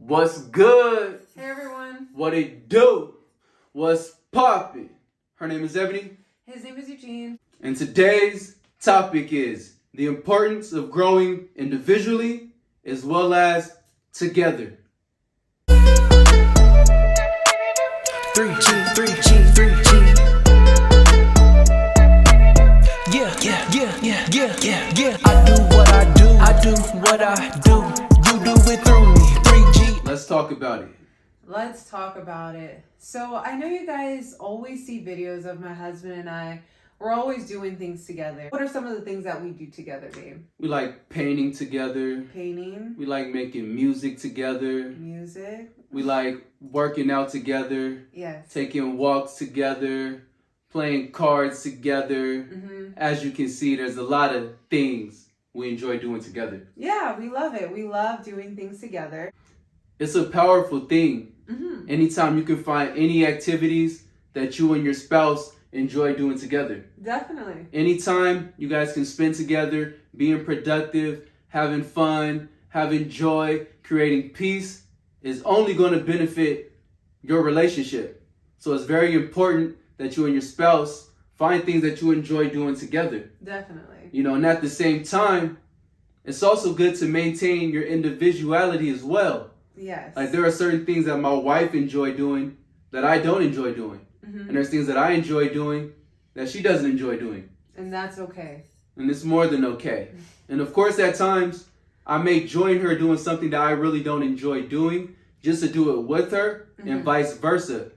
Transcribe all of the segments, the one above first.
What's good? Hey everyone. What it do? What's poppin'? Her name is Ebony. His name is Eugene. And today's topic is the importance of growing individually as well as together. 3G, 3G, 3G. Yeah. I do what I do. I do what I do. You do it through me. 3G. Let's talk about it. Let's talk about it. So I know you guys always see videos of my husband and I. We're always doing things together. What are some of the things that we do together, babe? We like painting together. Painting. We like making music together. Music. We like working out together. Yes. Taking walks together. Playing cards together. Mm-hmm. As you can see, there's a lot of things we enjoy doing together. Yeah, we love it. We love doing things together. It's a powerful thing. Mm-hmm. Anytime you can find any activities that you and your spouse enjoy doing together. Definitely. Anytime you guys can spend together, being productive, having fun, having joy, creating peace is only going to benefit your relationship. So it's very important that you and your spouse find things that you enjoy doing together. Definitely. And at the same time, it's also good to maintain your individuality as well. Yes. Like there are certain things that my wife enjoy doing that I don't enjoy doing. Mm-hmm. And there's things that I enjoy doing that she doesn't enjoy doing. And that's okay. And it's more than okay. And of course, at times, I may join her doing something that I really don't enjoy doing just to do it with her and vice versa.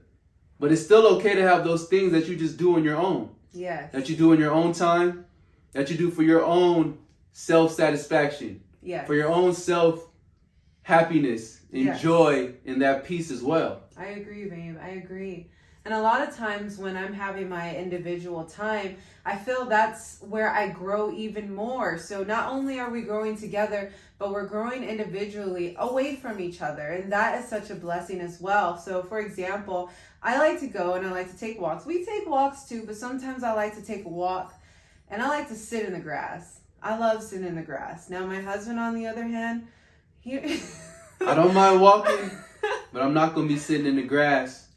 But it's still okay to have those things that you just do on your own. Yes. That you do in your own time. That you do for your own self-satisfaction. Yes. For your own self-happiness and Yes. joy and that peace as well. I agree, babe. I agree. And a lot of times when I'm having my individual time, I feel that's where I grow even more. So not only are we growing together, but we're growing individually away from each other. And that is such a blessing as well. So for example, I like to go and I like to take walks. We take walks too, but sometimes I like to take a walk and I like to sit in the grass. I love sitting in the grass. Now my husband, on the other hand, he... I don't mind walking, but I'm not going to be sitting in the grass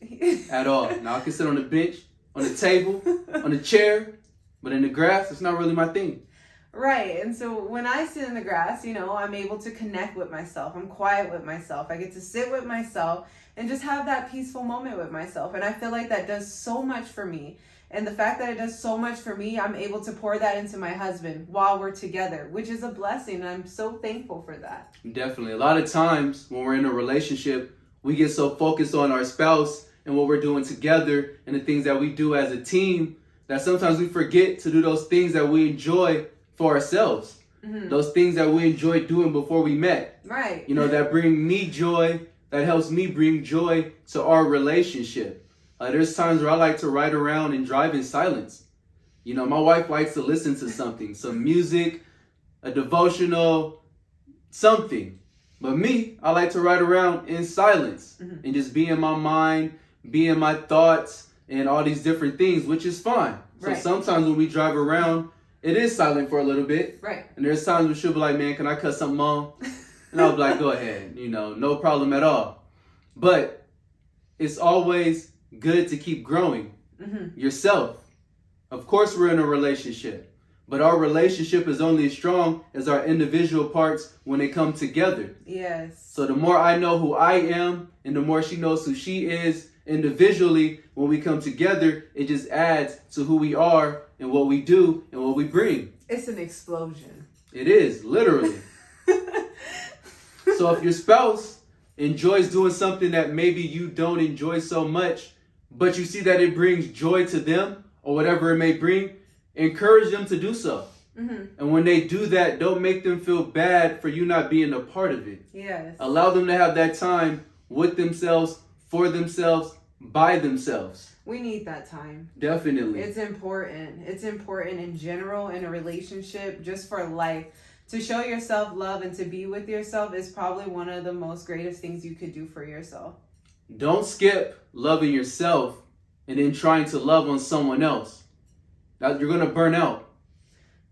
at all. Now, I can sit on the bench, on the table, on the chair, but in the grass, it's not really my thing. Right. And so when I sit in the grass, I'm able to connect with myself. I'm quiet with myself. I get to sit with myself and just have that peaceful moment with myself. And I feel like that does so much for me. And the fact that it does so much for me, I'm able to pour that into my husband while we're together, which is a blessing. And I'm so thankful for that. Definitely. A lot of times when we're in a relationship, we get so focused on our spouse and what we're doing together and the things that we do as a team that sometimes we forget to do those things that we enjoy for ourselves. Mm-hmm. Those things that we enjoyed doing before we met. Right. That bring me joy, that helps me bring joy to our relationship. There's times where I like to ride around and drive in silence. My wife likes to listen to something, some music, a devotional, something. But me, I like to ride around in silence and just be in my mind, be in my thoughts and all these different things, which is fine. So Right. sometimes when we drive around, it is silent for a little bit. Right. And there's times when she'll be like, man, can I cut something on? And I'll be like, go ahead, no problem at all. But it's always good to keep growing yourself. Of course, we're in a relationship, but our relationship is only as strong as our individual parts when they come together. Yes. So the more I know who I am and the more she knows who she is individually, when we come together, it just adds to who we are and what we do and what we bring. It's an explosion. It is, literally. So if your spouse enjoys doing something that maybe you don't enjoy so much, but you see that it brings joy to them or whatever it may bring, encourage them to do so. And when they do that, don't make them feel bad for you not being a part of it. Yes. Allow them to have that time with themselves, for themselves, by themselves. We need that time. Definitely. It's important. It's important in general in a relationship, just for life. To show yourself love and to be with yourself is probably one of the most greatest things you could do for yourself. Don't skip loving yourself and then trying to love on someone else. You're going to burn out.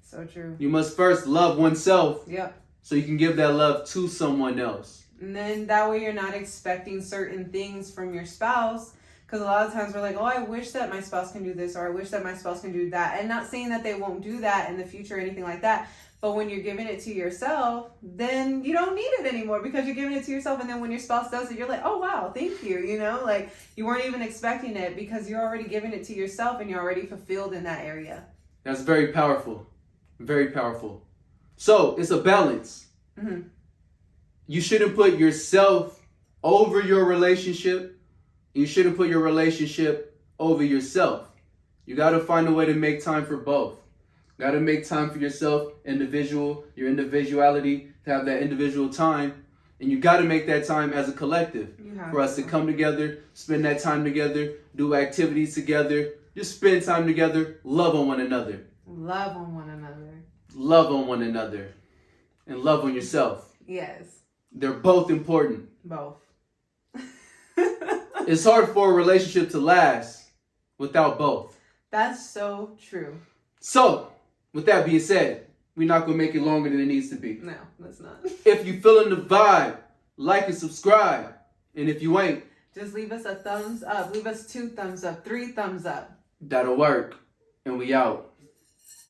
So true. You must first love oneself Yep. so you can give that love to someone else. And then that way you're not expecting certain things from your spouse. Because a lot of times we're like, oh, I wish that my spouse can do this, or I wish that my spouse can do that. And not saying that they won't do that in the future or anything like that. But when you're giving it to yourself, then you don't need it anymore because you're giving it to yourself. And then when your spouse does it, you're like, oh, wow, thank you. You know, like you weren't even expecting it because you're already giving it to yourself and you're already fulfilled in that area. That's very powerful. Very powerful. So it's a balance. Mm-hmm. You shouldn't put yourself over your relationship. You shouldn't put your relationship over yourself. You got to find a way to make time for both. Got to make time for yourself, your individuality, to have that individual time. And you got to make that time as a collective for us to come together, spend that time together, do activities together, just spend time together, love on one another. Love on one another. Love on one another. And love on yourself. Yes. They're both important. Both. It's hard for a relationship to last without both. That's so true. So, with that being said, we're not going to make it longer than it needs to be. No, that's not. If you feeling the vibe, like and subscribe. And if you ain't, just leave us a thumbs up. Leave us 2 thumbs up, 3 thumbs up. that'll work. And we out.